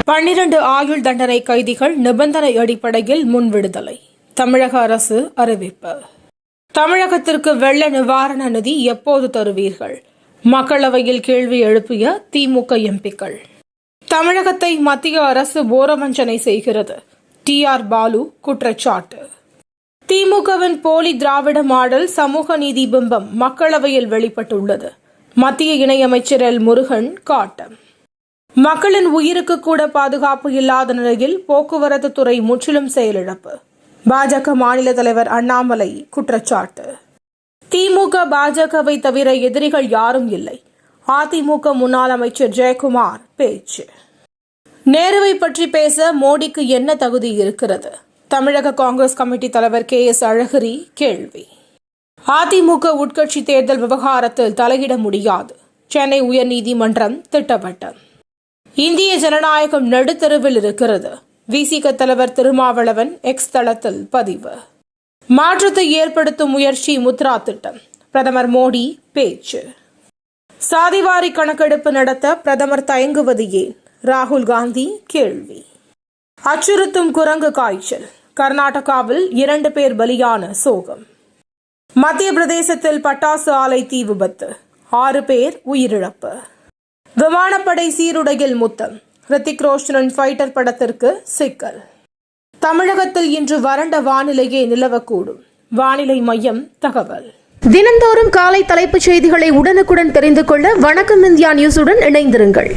12 ஆயுள் தண்டனை கைதிகள் நிபந்தனை அடிப்படையில் முன்விடுதலை. தமிழக அரசு அறிவிப்பு. தமிழகத்திற்கு வெள்ள நிவாரண நிதி எப்போது தருவீர்கள்? மக்களவையில் கேள்வி எழுப்பிய திமுக எம்பிக்கள். தமிழகத்தை மத்திய அரசு ஓரவஞ்சனை செய்கிறது. டி.ஆர். பாலு குற்றச்சாட்டு. திமுகவின் போலி திராவிட மாடல் சமூக நீதி பிம்பம் மக்களவையில் வெளிப்பட்டுள்ளது. மத்திய இணையமைச்சர் எல். முருகன் காட்டம். மக்களின் உயிருக்கு கூட பாதுகாப்பு இல்லாத நிலையில் போக்குவரத்து துறை முற்றிலும் செயலிழப்பு. பாஜக மாநில தலைவர் அண்ணாமலை குற்றச்சாட்டு. திமுக பாஜகவை தவிர எதிரிகள் யாரும் இல்லை. அதிமுக முன்னாள் அமைச்சர் ஜெயக்குமார் பேச்சு. நேருவை பற்றி பேச மோடிக்கு என்ன தகுதி இருக்கிறது? தமிழக காங்கிரஸ் கமிட்டி தலைவர் கே.எஸ். அழகிரி கேள்வி. அதிமுக உட்கட்சி தேர்தல் விவகாரத்தில் தலையிட முடியாது. சென்னை உயர்நீதிமன்றம் திட்டவட்டம். இந்திய ஜனநாயகம் நடுத்தருவில் இருக்கிறது. விசிக தலைவர் திருமாவளவன் எக்ஸ் தளத்தில் பதிவு. மாற்றத்தை ஏற்படுத்தும் முயற்சி முத்ரா திட்டம். பிரதமர் மோடி பேச்சு. சாதிவாரி கணக்கெடுப்பு நடத்த பிரதமர் தயங்குவது ஏன்? ராகுல் காந்தி கேள்வி. அச்சுறுத்தும் குரங்கு காய்ச்சல். கர்நாடகாவில் 2 பேர் பலியான சோகம். மத்திய பிரதேசத்தில் பட்டாசு ஆலை தீ விபத்து. 6 பேர் உயிரிழப்பு. விமானப்படை சீருடையில் முத்தம். ரித்திக் ரோஷனின் ஃபைட்டர் படத்திற்கு சிக்கல். தமிழகத்தில் இன்று வறண்ட வானிலையே நிலவக்கூடும். வானிலை மையம் தகவல். தினந்தோறும் காலை தலைப்புச் செய்திகளை உடனுக்குடன் தெரிந்து கொள்ள வணக்கம் இந்தியா நியூஸுடன் இணைந்திருங்கள்.